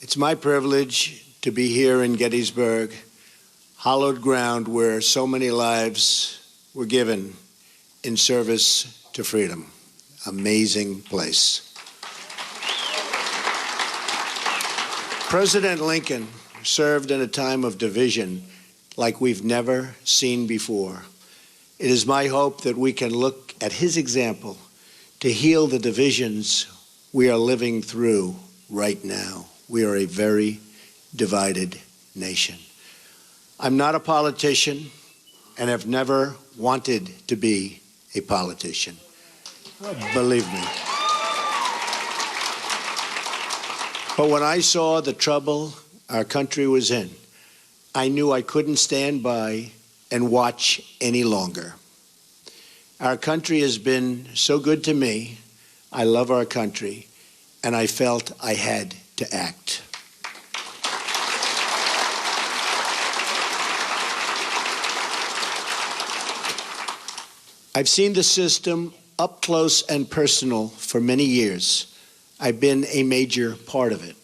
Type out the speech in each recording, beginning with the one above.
It's my privilege to be here in Gettysburg, hallowed ground where so many lives were given in service to freedom. Amazing place. President Lincoln served in a time of division like we've never seen before. It is my hope that we can look at his example to heal the divisions we are living through right now. We are a very divided nation. I'm not a politician and have never wanted to be a politician. Believe me. But when I saw the trouble our country was in, I knew I couldn't stand by and watch any longer. Our country has been so good to me. I love our country, and I felt I had to act. I've seen the system up close and personal for many years. I've been a major part of it.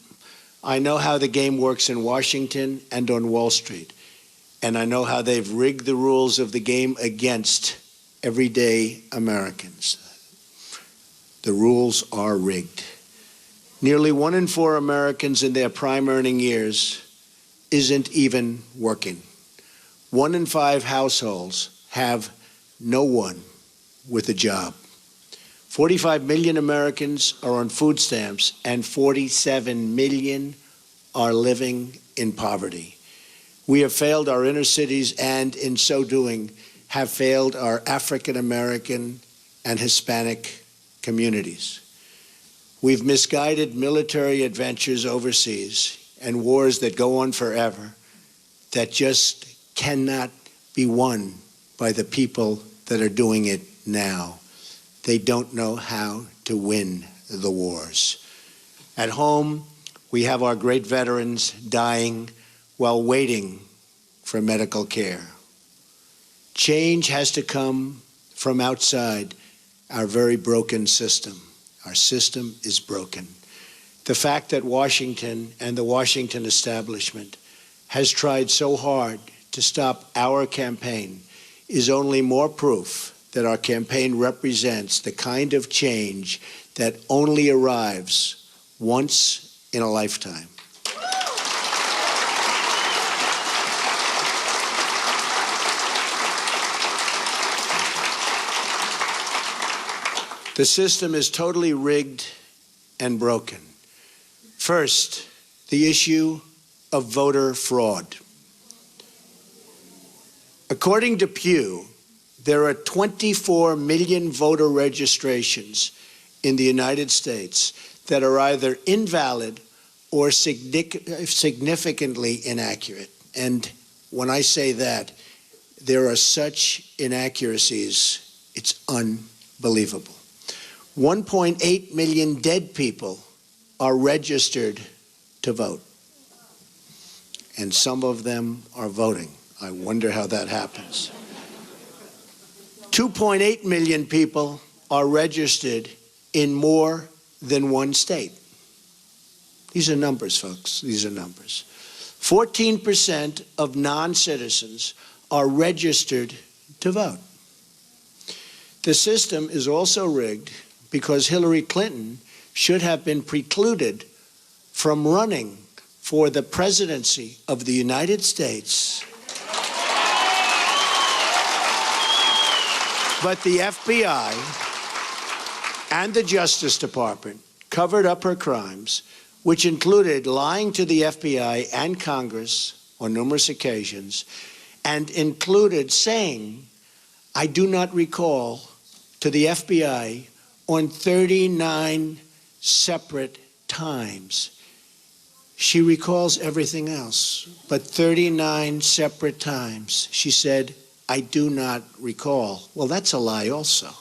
I know how the game works in Washington and on Wall Street, and I know how they've rigged the rules of the game against everyday Americans. The rules are rigged. Nearly 1 in 4 Americans in their prime earning years isn't even working. 1 in 5 households have no one with a job. 45 million Americans are on food stamps, and 47 million are living in poverty. We have failed our inner cities, and in so doing, have failed our African American and Hispanic communities. We've misguided military adventures overseas and wars that go on forever that just cannot be won by the people that are doing it now. They don't know how to win the wars. At home, we have our great veterans dying while waiting for medical care. Change has to come from outside our very broken system. Our system is broken. The fact that Washington and the Washington establishment has tried so hard to stop our campaign is only more proof that our campaign represents the kind of change that only arrives once in a lifetime. The system is totally rigged and broken. First, the issue of voter fraud. According to Pew, there are 24 million voter registrations in the United States that are either invalid or significantly inaccurate. And when I say that, there are such inaccuracies, it's unbelievable. 1.8 million dead people are registered to vote, and some of them are voting. I wonder how that happens. 2.8 million people are registered in more than one state. These are numbers, folks. These are numbers. 14% of non-citizens are registered to vote. The system is also rigged because Hillary Clinton should have been precluded from running for the presidency of the United States. But the FBI and the Justice Department covered up her crimes, which included lying to the FBI and Congress on numerous occasions, and included saying, "I do not recall," to the FBI on 39 separate times. She recalls everything else, but 39 separate times she said, "I do not recall." Well, that's a lie also.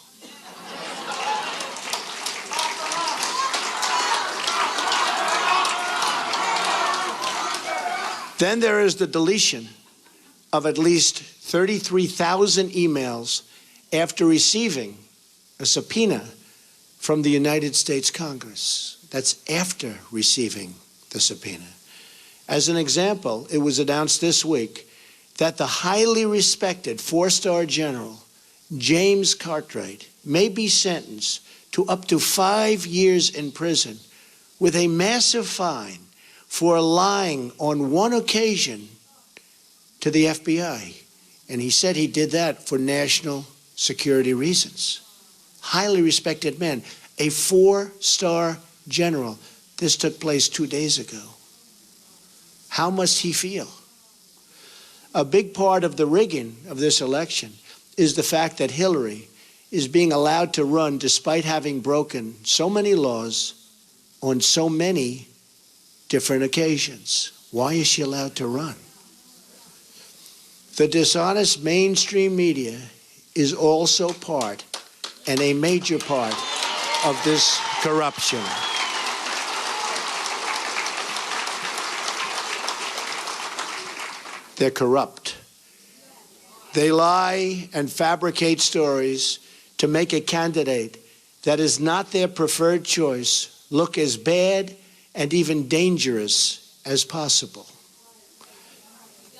Then there is the deletion of at least 33,000 emails after receiving a subpoena from the United States Congress. That's after receiving the subpoena. As an example, it was announced this week that the highly respected four-star general, James Cartwright, may be sentenced to up to 5 years in prison with a massive fine for lying on one occasion to the FBI. And he said he did that for national security reasons. Highly respected man, a four-star general. This took place 2 days ago. How must he feel? A big part of the rigging of this election is the fact that Hillary is being allowed to run despite having broken so many laws on so many different occasions. Why is she allowed to run? The dishonest mainstream media is also part, and a major part, of this corruption. They're corrupt. They lie and fabricate stories to make a candidate that is not their preferred choice look as bad and even dangerous as possible.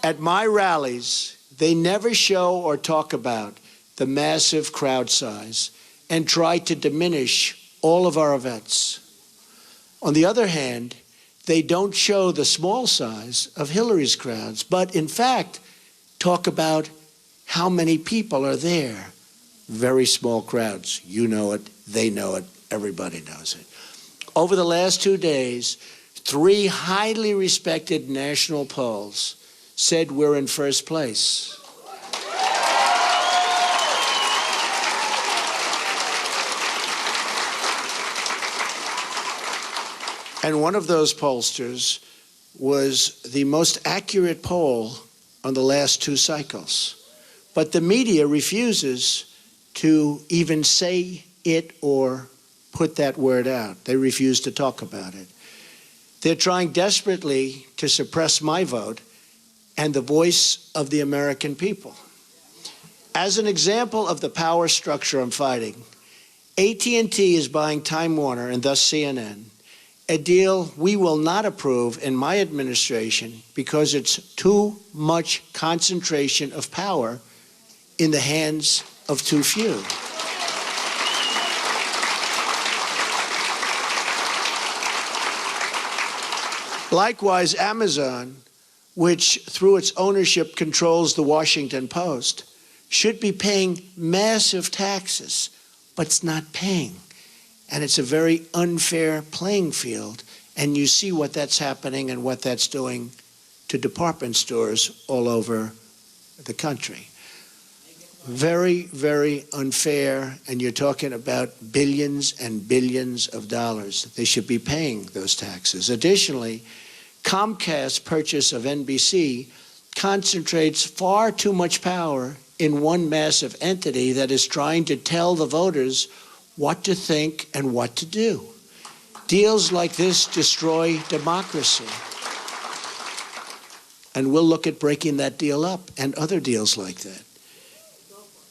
At my rallies, they never show or talk about the massive crowd size and try to diminish all of our events. On the other hand, they don't show the small size of Hillary's crowds, but in fact, talk about how many people are there. Very small crowds. You know it, they know it, everybody knows it. Over the last 2 days, 3 highly respected national polls said we're in first place. And one of those pollsters was the most accurate poll on the last 2 cycles. But the media refuses to even say it or put that word out. They refuse to talk about it. They're trying desperately to suppress my vote and the voice of the American people. As an example of the power structure I'm fighting, AT&T is buying Time Warner and thus CNN, a deal we will not approve in my administration because it's too much concentration of power in the hands of too few. Likewise, Amazon, which through its ownership controls the Washington Post, should be paying massive taxes, but it's not paying. And it's a very unfair playing field. And you see what that's happening and what that's doing to department stores all over the country. Very, very unfair. And you're talking about billions and billions of dollars. They should be paying those taxes. Additionally, Comcast's purchase of NBC concentrates far too much power in one massive entity that is trying to tell the voters what to think and what to do. Deals like this destroy democracy. And we'll look at breaking that deal up and other deals like that.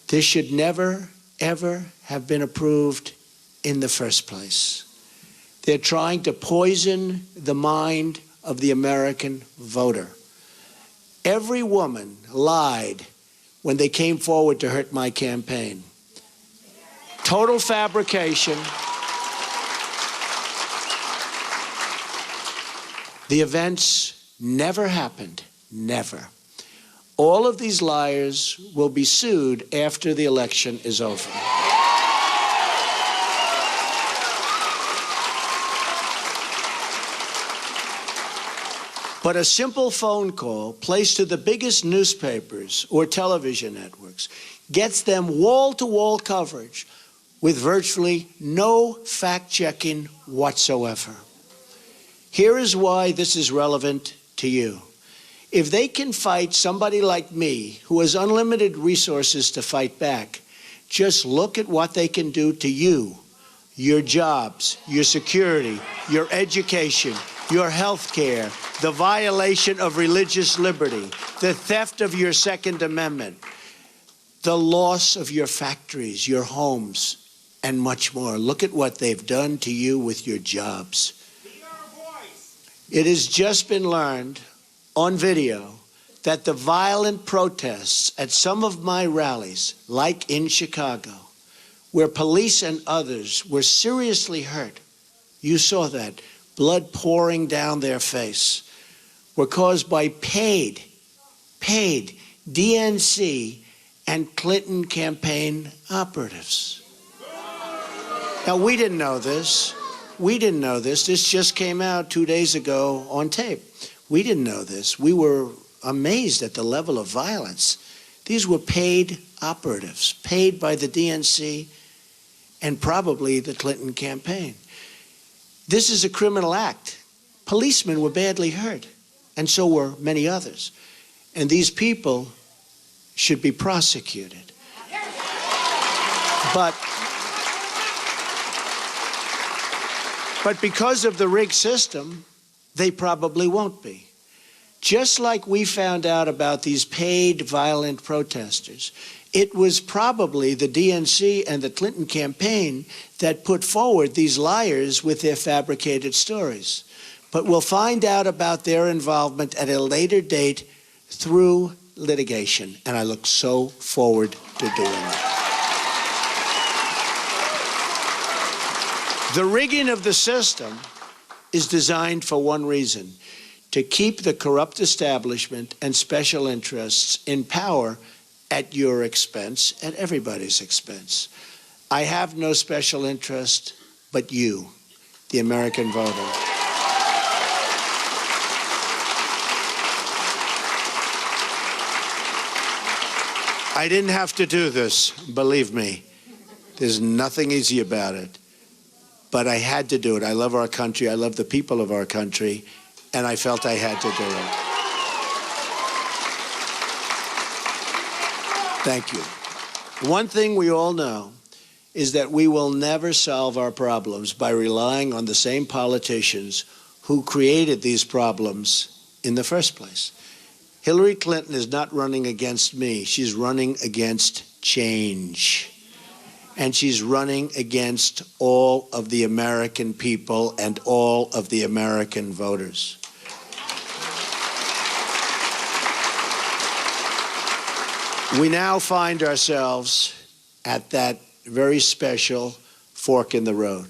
This should never, ever have been approved in the first place. They're trying to poison the mind of the American voter. Every woman lied when they came forward to hurt my campaign. Total fabrication. The events never happened, never. All of these liars will be sued after the election is over. But a simple phone call placed to the biggest newspapers or television networks gets them wall-to-wall coverage with virtually no fact-checking whatsoever. Here is why this is relevant to you. If they can fight somebody like me, who has unlimited resources to fight back, just look at what they can do to you, your jobs, your security, your education, your health care, the violation of religious liberty, the theft of your Second Amendment, the loss of your factories, your homes, and much more. Look at what they've done to you with your jobs. It has just been learned on video that the violent protests at some of my rallies, like in Chicago, where police and others were seriously hurt, you saw that, blood pouring down their face, were caused by paid DNC and Clinton campaign operatives. Now, we didn't know this. We didn't know this. This just came out 2 days ago on tape. We didn't know this. We were amazed at the level of violence. These were paid operatives, paid by the DNC and probably the Clinton campaign. This is a criminal act. Policemen were badly hurt, and so were many others. And these people should be prosecuted. But because of the rigged system, they probably won't be. Just like we found out about these paid violent protesters, it was probably the DNC and the Clinton campaign that put forward these liars with their fabricated stories. But we'll find out about their involvement at a later date through litigation, and I look so forward to doing it. The rigging of the system is designed for one reason: to keep the corrupt establishment and special interests in power at your expense, at everybody's expense. I have no special interest but you, the American voter. I didn't have to do this, believe me. There's nothing easy about it. But I had to do it. I love our country. I love the people of our country. And I felt I had to do it. Thank you. One thing we all know is that we will never solve our problems by relying on the same politicians who created these problems in the first place. Hillary Clinton is not running against me. She's running against change. And she's running against all of the American people and all of the American voters. We now find ourselves at that very special fork in the road.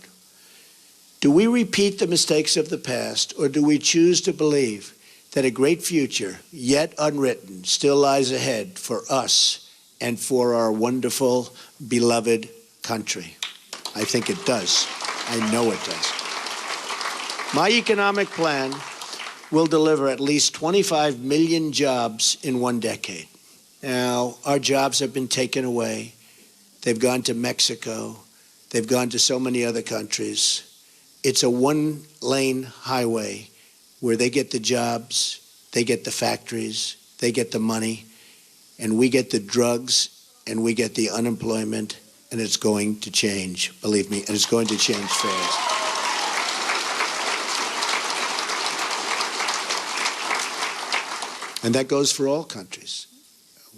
Do we repeat the mistakes of the past, or do we choose to believe that a great future, yet unwritten, still lies ahead for us and for our wonderful, beloved country? I think it does. I know it does. My economic plan will deliver at least 25 million jobs in 1 decade. Now, our jobs have been taken away. They've gone to Mexico. They've gone to so many other countries. It's a one-lane highway where they get the jobs, they get the factories, they get the money, and we get the drugs, and we get the unemployment, and it's going to change, believe me, and it's going to change fast. And that goes for all countries.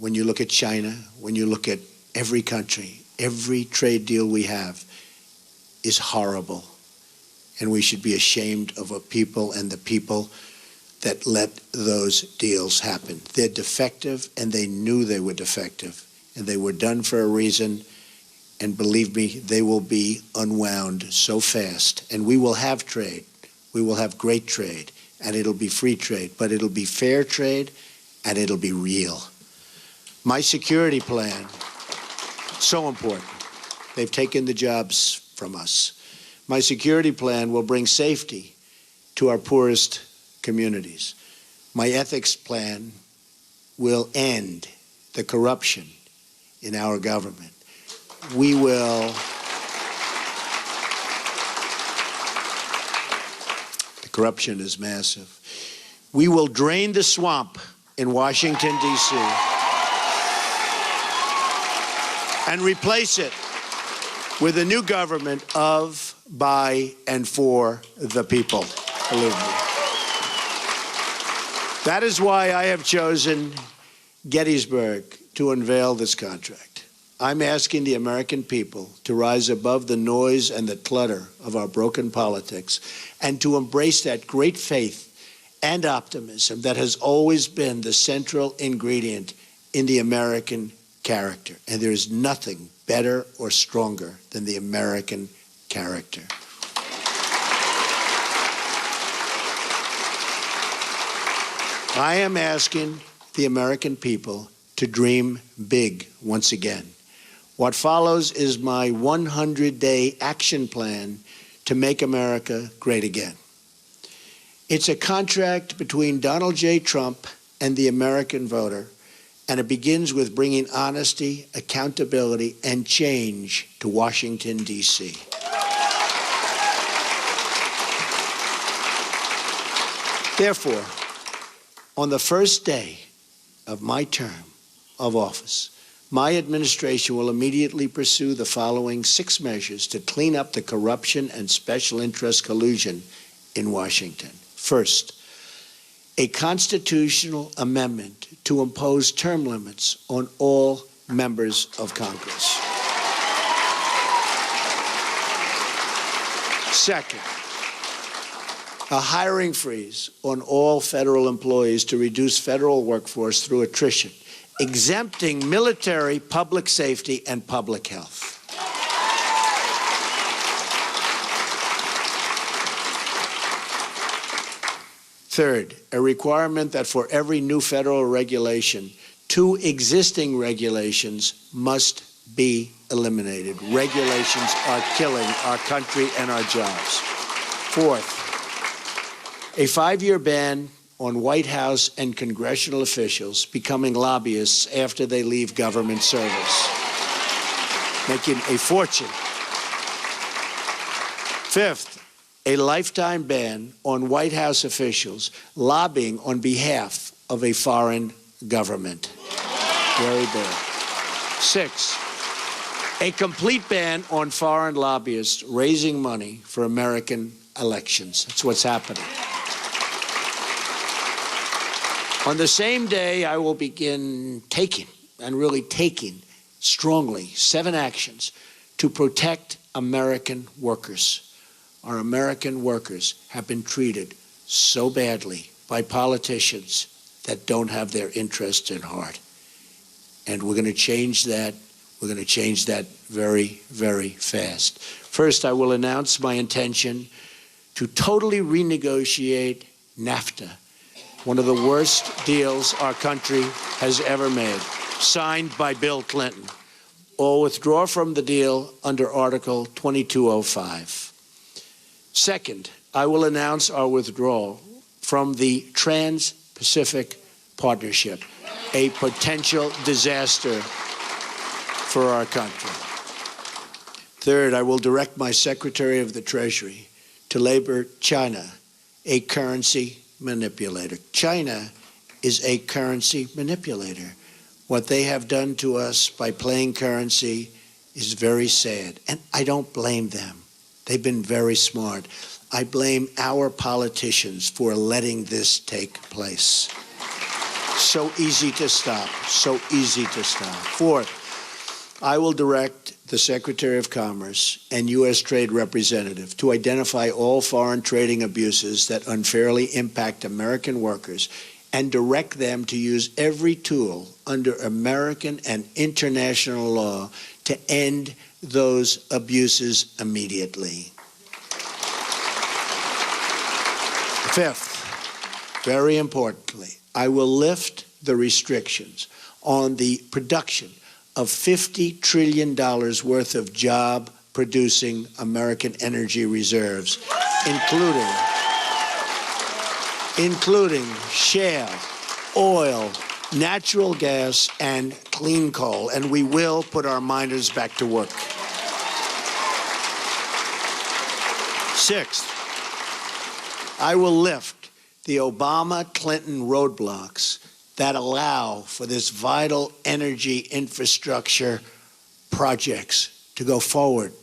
When you look at China, when you look at every country, every trade deal we have is horrible. And we should be ashamed of a people and the people that let those deals happen. They're defective, and they knew they were defective. And they were done for a reason. And believe me, they will be unwound so fast. And we will have trade. We will have great trade. And it'll be free trade. But it'll be fair trade, and it'll be real. My security plan, so important. They've taken the jobs from us. My security plan will bring safety to our poorest communities. My ethics plan will end the corruption in our government. We will... The corruption is massive. We will drain the swamp in Washington, D.C. and replace it with a new government of, by, and for the people, believe me. That is why I have chosen Gettysburg to unveil this contract. I'm asking the American people to rise above the noise and the clutter of our broken politics and to embrace that great faith and optimism that has always been the central ingredient in the American character. And there is nothing better or stronger than the American character. I am asking the American people to dream big once again. What follows is my 100-day action plan to make America great again. It's a contract between Donald J. Trump and the American voter, and it begins with bringing honesty, accountability, and change to Washington, D.C. Therefore, on the first day of my term of office, my administration will immediately pursue the following 6 measures to clean up the corruption and special interest collusion in Washington. First, a constitutional amendment to impose term limits on all members of Congress. Second, a hiring freeze on all federal employees to reduce federal workforce through attrition, exempting military, public safety, and public health. Third, a requirement that for every new federal regulation, 2 existing regulations must be eliminated. Regulations are killing our country and our jobs. Fourth, a 5-year ban on White House and congressional officials becoming lobbyists after they leave government service, making a fortune. Fifth, a lifetime ban on White House officials lobbying on behalf of a foreign government. Very bad. Six, a complete ban on foreign lobbyists raising money for American elections. That's what's happening. On the same day, I will begin taking strongly 7 actions to protect American workers. Our American workers have been treated so badly by politicians that don't have their interests at heart. And we're going to change that. We're going to change that very, very fast. First, I will announce my intention to totally renegotiate NAFTA, one of the worst deals our country has ever made, signed by Bill Clinton, or withdraw from the deal under Article 2205. Second, I will announce our withdrawal from the Trans-Pacific Partnership, a potential disaster for our country. Third, I will direct my Secretary of the Treasury to label China a currency manipulator. China is a currency manipulator. What they have done to us by playing currency is very sad, and I don't blame them. They've been very smart. I blame our politicians for letting this take place. So easy to stop, so easy to stop. Fourth, I will direct the Secretary of Commerce and U.S. Trade Representative to identify all foreign trading abuses that unfairly impact American workers and direct them to use every tool under American and international law to end those abuses immediately. Fifth, very importantly, I will lift the restrictions on the production of $50 trillion worth of job-producing American energy reserves, including shale, oil, natural gas, and clean coal, and we will put our miners back to work. Sixth, I will lift the Obama-Clinton roadblocks that allow for this vital energy infrastructure projects to go forward.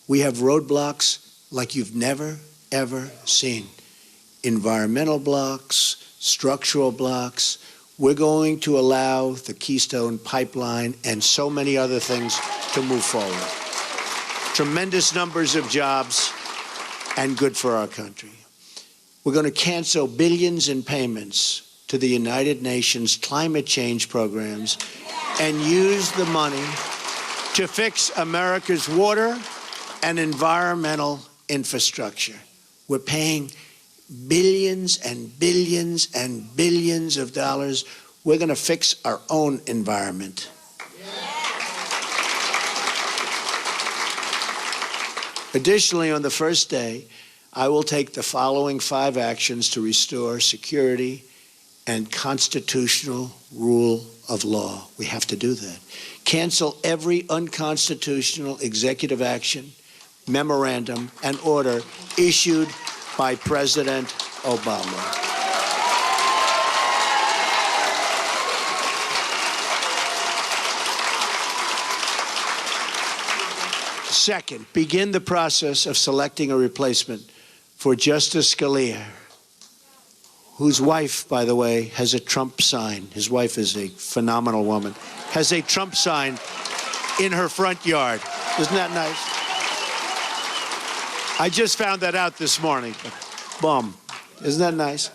We have roadblocks like you've never, ever seen. Environmental blocks, structural blocks. We're going to allow the Keystone Pipeline and so many other things to move forward. Tremendous numbers of jobs and good for our country. We're going to cancel billions in payments to the United Nations climate change programs and use the money to fix America's water and environmental infrastructure. We're paying billions and billions and billions of dollars. We're going to fix our own environment. Additionally, on the first day, I will take the following 5 actions to restore security and constitutional rule of law. We have to do that. Cancel every unconstitutional executive action, memorandum, and order issued by President Obama. Second, begin the process of selecting a replacement for Justice Scalia, whose wife, by the way, has a Trump sign. His wife is a phenomenal woman. Has a Trump sign in her front yard. Isn't that nice? I just found that out this morning. Boom. Isn't that nice?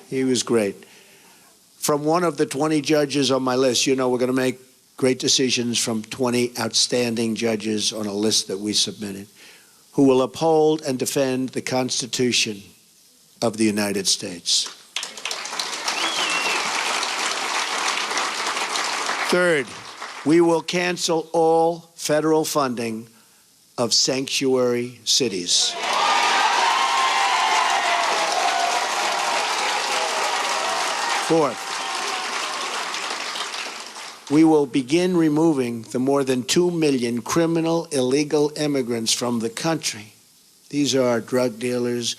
He was great. From one of the 20 judges on my list, you know we're going to make great decisions from 20 outstanding judges on a list that we submitted, who will uphold and defend the Constitution of the United States. Third, we will cancel all federal funding of sanctuary cities. Fourth, we will begin removing the more than 2 million criminal illegal immigrants from the country. These are drug dealers,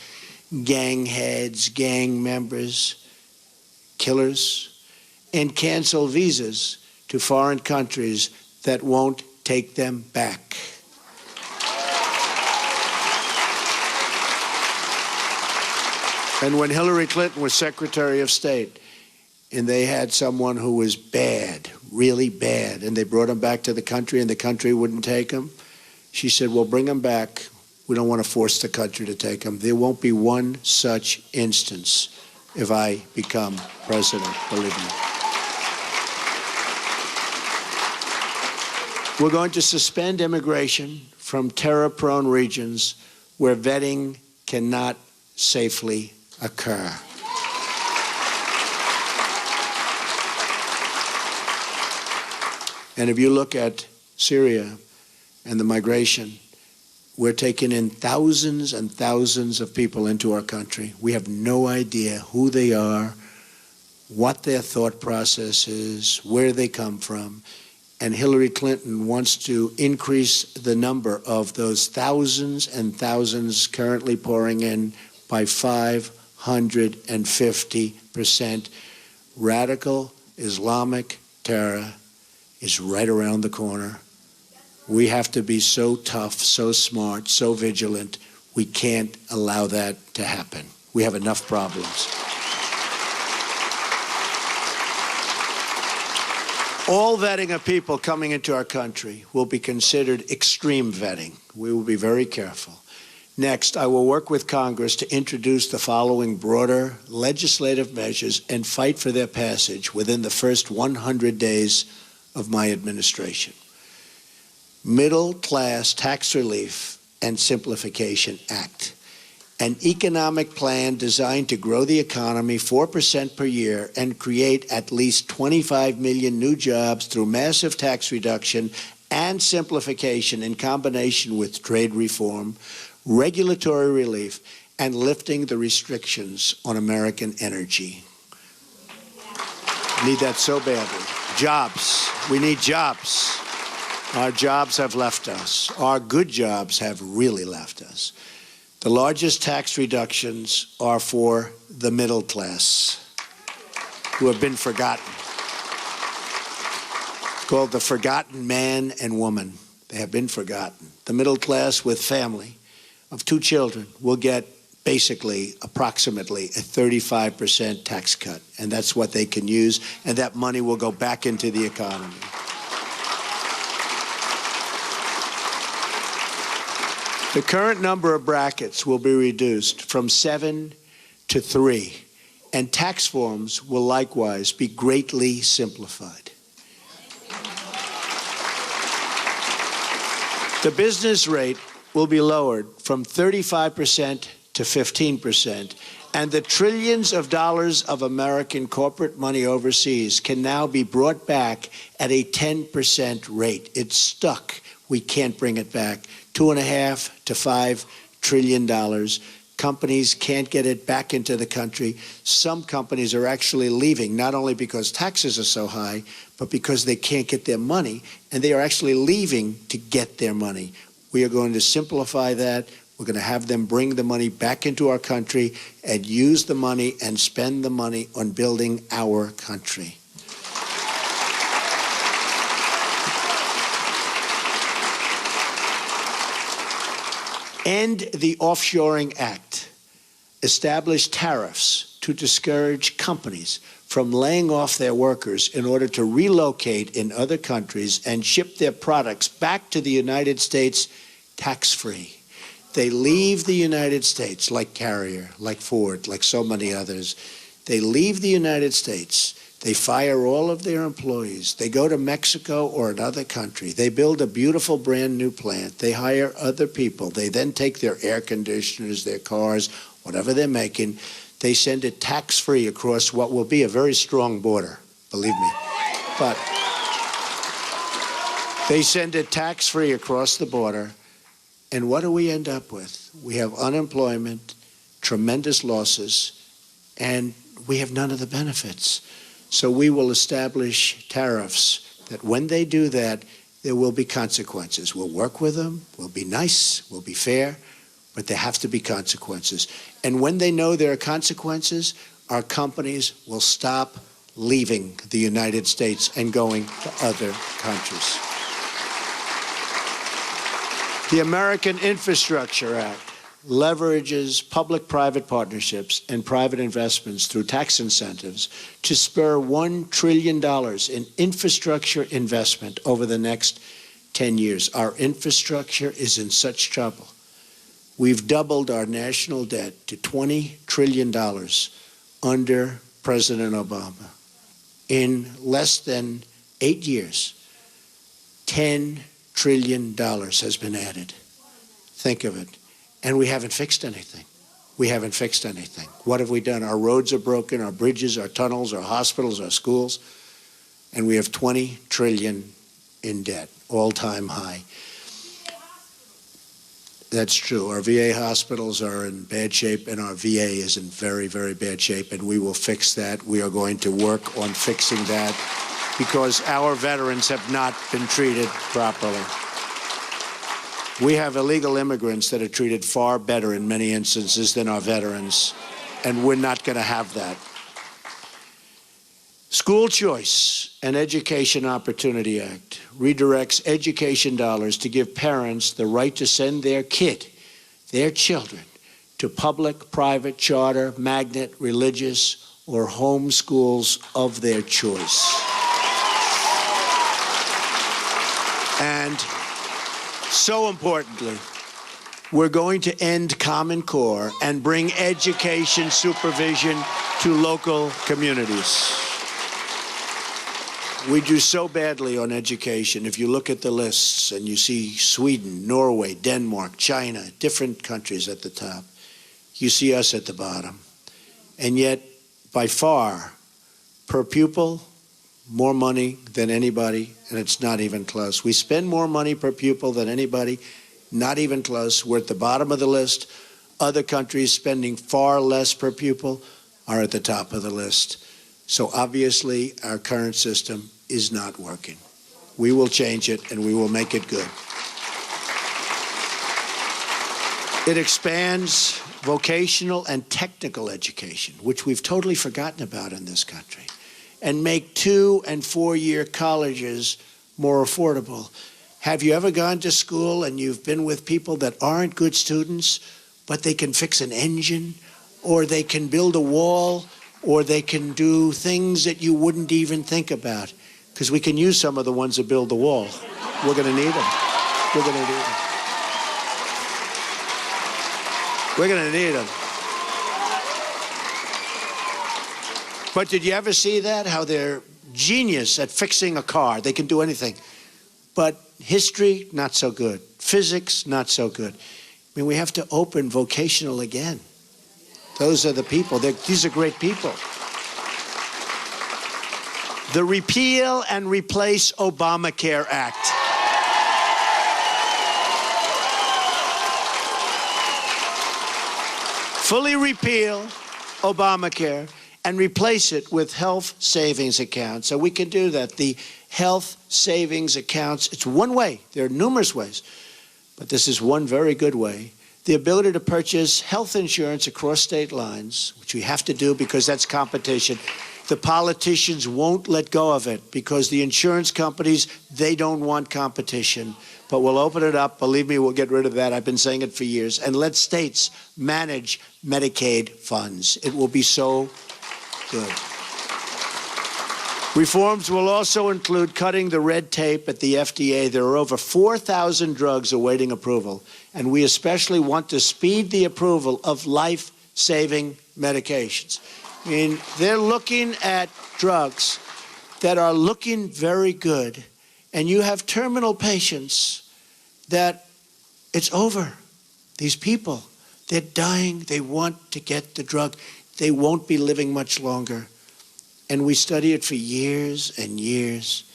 gang heads, gang members, killers, and cancel visas to foreign countries that won't take them back. And when Hillary Clinton was Secretary of State, and they had someone who was bad, really bad, and they brought him back to the country and the country wouldn't take him, she said, well, bring him back. We don't want to force the country to take him. There won't be one such instance if I become president, believe me. We're going to suspend immigration from terror-prone regions where vetting cannot safely occur. And if you look at Syria and the migration, we're taking in thousands and thousands of people into our country. We have no idea who they are, what their thought process is, where they come from. And Hillary Clinton wants to increase the number of those thousands and thousands currently pouring in by 550%. Radical Islamic terror is right around the corner. We have to be so tough, so smart, so vigilant. We can't allow that to happen. We have enough problems. All vetting of people coming into our country will be considered extreme vetting. We will be very careful. Next, I will work with Congress to introduce the following broader legislative measures and fight for their passage within the first 100 days of my administration. Middle-class Tax Relief and Simplification Act, an economic plan designed to grow the economy 4% per year and create at least 25 million new jobs through massive tax reduction and simplification in combination with trade reform, regulatory relief, and lifting the restrictions on American energy. Need that so badly. Jobs. We need jobs. Our jobs have left us. Our good jobs have really left us. The largest tax reductions are for the middle class, who have been forgotten. Called the forgotten man and woman. They have been forgotten. The middle class with family of 2 children will get basically approximately a 35% tax cut, and that's what they can use, and that money will go back into the economy. The current number of brackets will be reduced from 7 to 3, and tax forms will likewise be greatly simplified. The business rate will be lowered from 35% to 15%, and the trillions of dollars of American corporate money overseas can now be brought back at a 10% rate. It's stuck. We can't bring it back. $2.5 to $5 trillion. Companies can't get it back into the country. Some companies are actually leaving, not only because taxes are so high, but because they can't get their money, and they are actually leaving to get their money. We are going to simplify that. We're going to have them bring the money back into our country and use the money and spend the money on building our country. End the Offshoring Act. Establish tariffs to discourage companies from laying off their workers in order to relocate in other countries and ship their products back to the United States tax-free. They leave the United States, like Carrier, like Ford, like so many others. They leave the United States. They fire all of their employees. They go to Mexico or another country. They build a beautiful brand new plant. They hire other people. They then take their air conditioners, their cars, whatever they're making. They send it tax-free across what will be a very strong border, believe me. But they send it tax-free across the border. And what do we end up with? We have unemployment, tremendous losses, and we have none of the benefits. So we will establish tariffs that when they do that, there will be consequences. We'll work with them, we'll be nice, we'll be fair, but there have to be consequences. And when they know there are consequences, our companies will stop leaving the United States and going to other countries. The American Infrastructure Act leverages public-private partnerships and private investments through tax incentives to spur $1 trillion in infrastructure investment over the next 10 years. Our infrastructure is in such trouble. We've doubled our national debt to $20 trillion under President Obama. In less than 8 years, $10 trillion has been added. Think of it. And we haven't fixed anything. We haven't fixed anything. What have we done? Our roads are broken, our bridges, our tunnels, our hospitals, our schools, and we have $20 trillion in debt, all-time high. That's true. Our VA hospitals are in bad shape, and our VA is in very, very bad shape, and we will fix that. We are going to work on fixing that because our veterans have not been treated properly. We have illegal immigrants that are treated far better in many instances than our veterans, and we're not going to have that. School Choice and Education Opportunity Act redirects education dollars to give parents the right to send their kid, their children, to public, private, charter, magnet, religious, or home schools of their choice. And so importantly, we're going to end Common Core and bring education supervision to local communities. We do so badly on education. If you look at the lists and you see Sweden, Norway, Denmark, China, different countries at the top, you see us at the bottom. And yet, by far, per pupil, more money than anybody, and it's not even close. We spend more money per pupil than anybody, not even close. We're at the bottom of the list. Other countries spending far less per pupil are at the top of the list. So obviously, our current system is not working. We will change it, and we will make it good. It expands vocational and technical education, which we've totally forgotten about in this country, and make 2- and 4-year colleges more affordable. Have you ever gone to school and you've been with people that aren't good students, but they can fix an engine, or they can build a wall, or they can do things that you wouldn't even think about? Because we can use some of the ones that build the wall. We're going to need them. We're going to need them. We're going to need them. But did you ever see that? How they're genius at fixing a car. They can do anything. But history, not so good. Physics, not so good. I mean, we have to open vocational again. Those are the people. These are great people. The Repeal and Replace Obamacare Act. Fully repeal Obamacare and replace it with health savings accounts. So we can do that. The health savings accounts, it's one way. There are numerous ways, but this is one very good way. The ability to purchase health insurance across state lines, which we have to do because that's competition. The politicians won't let go of it because the insurance companies, they don't want competition. But we'll open it up. Believe me, we'll get rid of that. I've been saying it for years. And let states manage Medicaid funds. It will be so good. Reforms will also include cutting the red tape at the FDA. There are over 4,000 drugs awaiting approval, and we especially want to speed the approval of life-saving medications. I mean, they're looking at drugs that are looking very good, and you have terminal patients that it's over. These people, they're dying. They want to get the drug. They won't be living much longer. And we study it for years and years.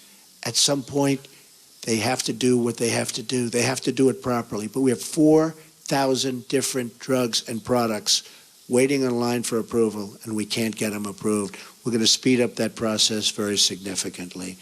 At some point, they have to do what they have to do. They have to do it properly. But we have 4,000 different drugs and products waiting in line for approval, and we can't get them approved. We're going to speed up that process very significantly.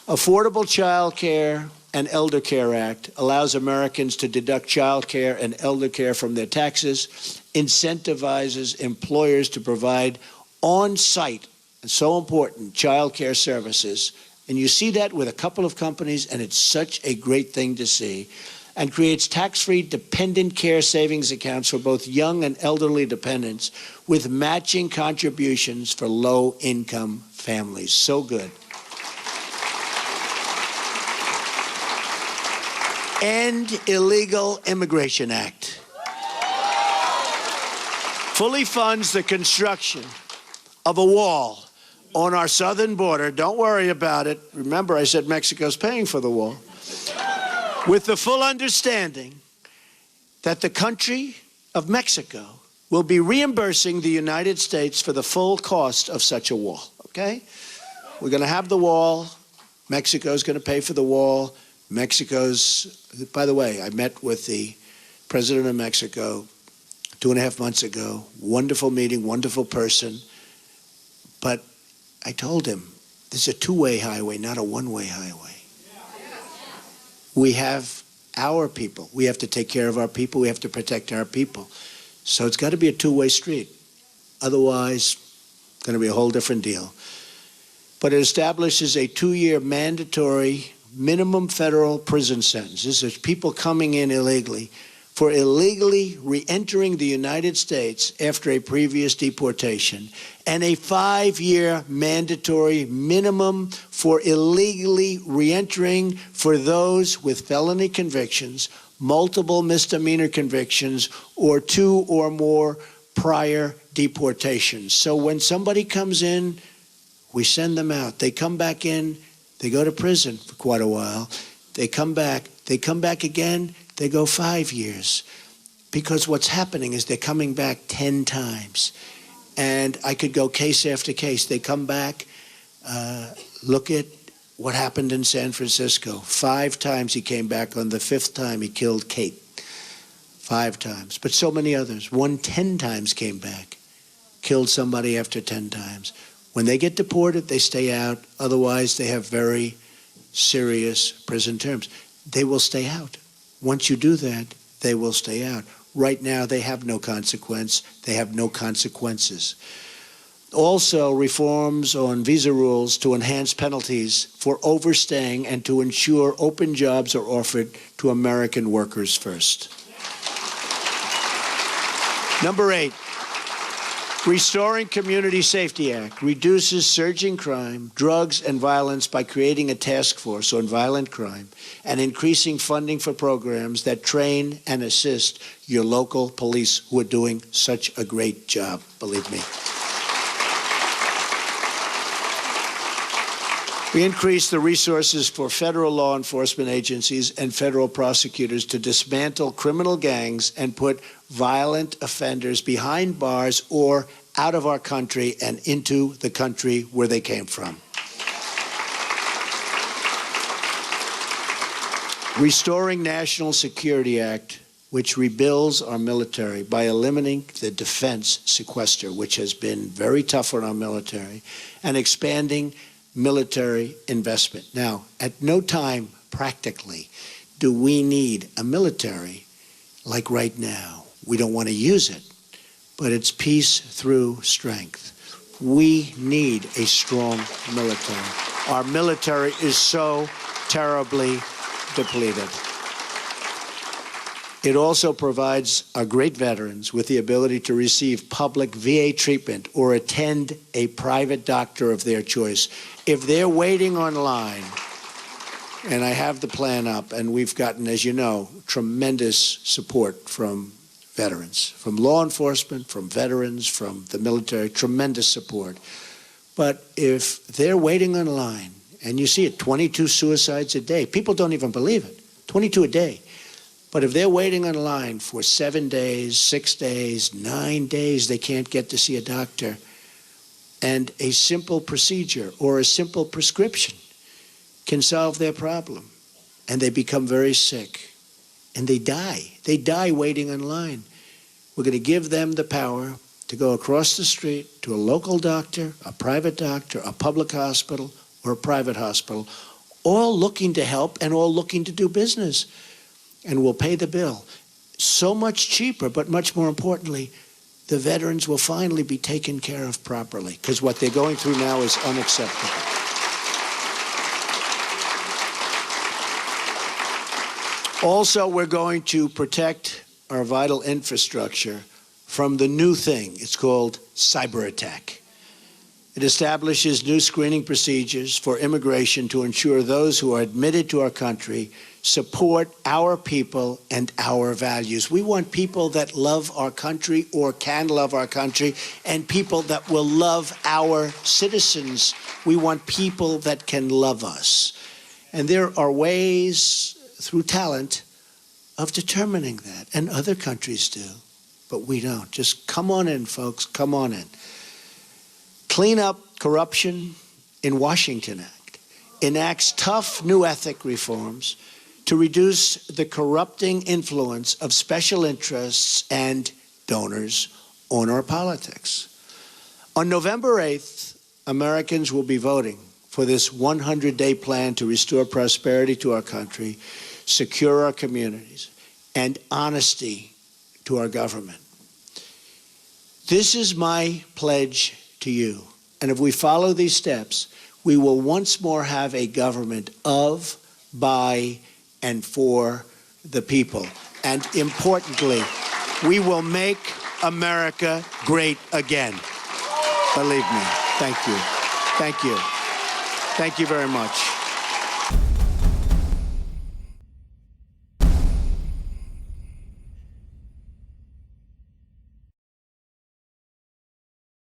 Affordable Child Care and Elder Care Act allows Americans to deduct child care and elder care from their taxes, incentivizes employers to provide on-site, and so important, child care services. And you see that with a couple of companies, and it's such a great thing to see. And creates tax-free dependent care savings accounts for both young and elderly dependents with matching contributions for low-income families. So good. End Illegal Immigration Act. Fully funds the construction of a wall on our southern border. Don't worry about it. Remember, I said Mexico's paying for the wall. With the full understanding that the country of Mexico will be reimbursing the United States for the full cost of such a wall, okay? We're going to have the wall. Mexico's going to pay for the wall. By the way, I met with the president of Mexico 2.5 months ago. Wonderful meeting, wonderful person. But I told him, this is a two-way highway, not a one-way highway. We have our people. We have to take care of our people. We have to protect our people. So it's got to be a two-way street. Otherwise, it's going to be a whole different deal. But it establishes a 2-year mandatory minimum federal prison sentence. This is people coming in illegally for illegally re-entering the United States after a previous deportation, and a 5-year mandatory minimum for illegally re-entering for those with felony convictions, multiple misdemeanor convictions, or 2 or more prior deportations. So when somebody comes in, we send them out. They come back in, they go to prison for quite a while. They come back again, they go 5 years. Because what's happening is they're coming back 10 times. And I could go case after case. They come back, look at what happened in San Francisco. 5 times he came back. On the 5th time, he killed Kate. 5 times. But so many others. 10 times came back, killed somebody after 10 times. When they get deported, they stay out. Otherwise, they have very serious prison terms. They will stay out. Once you do that, they will stay out. Right now, they have no consequence. They have no consequences. Also, reforms on visa rules to enhance penalties for overstaying and to ensure open jobs are offered to American workers first. Number 8, Restoring Community Safety Act reduces surging crime, drugs, and violence by creating a task force on violent crime and increasing funding for programs that train and assist your local police who are doing such a great job, believe me. We increased the resources for federal law enforcement agencies and federal prosecutors to dismantle criminal gangs and put violent offenders behind bars or out of our country and into the country where they came from. Restoring National Security Act, which rebuilds our military by eliminating the defense sequester, which has been very tough on our military, and expanding military investment. Now, at no time, practically, do we need a military like right now. We don't want to use it, but it's peace through strength. We need a strong military. Our military is so terribly depleted. It also provides our great veterans with the ability to receive public VA treatment or attend a private doctor of their choice. If they're waiting online, and I have the plan up, and we've gotten, as you know, tremendous support from veterans, from law enforcement, from veterans, from the military, tremendous support. But if they're waiting online, and you see it, 22 suicides a day, people don't even believe it, 22 a day. But if they're waiting online for 7 days, 6 days, 9 days, they can't get to see a doctor, and a simple procedure or a simple prescription can solve their problem, and they become very sick, and they die. They die waiting in line. We're going to give them the power to go across the street to a local doctor, a private doctor, a public hospital, or a private hospital, all looking to help and all looking to do business, and we'll pay the bill. So much cheaper, but much more importantly, the veterans will finally be taken care of properly, because what they're going through now is unacceptable. Also, we're going to protect our vital infrastructure from the new thing. It's called cyber attack. It establishes new screening procedures for immigration to ensure those who are admitted to our country support our people and our values. We want people that love our country or can love our country, and people that will love our citizens. We want people that can love us. And there are ways through talent of determining that, and other countries do, but we don't. Just come on in, folks, come on in. Clean up corruption in Washington Act enacts tough new ethic reforms to reduce the corrupting influence of special interests and donors on our politics. On November 8th, Americans will be voting for this 100-day plan to restore prosperity to our country, secure our communities, and honesty to our government. This is my pledge to you. And if we follow these steps, we will once more have a government of, by, and for the people. And importantly, we will make America great again. Believe me. Thank you. Thank you. Thank you very much.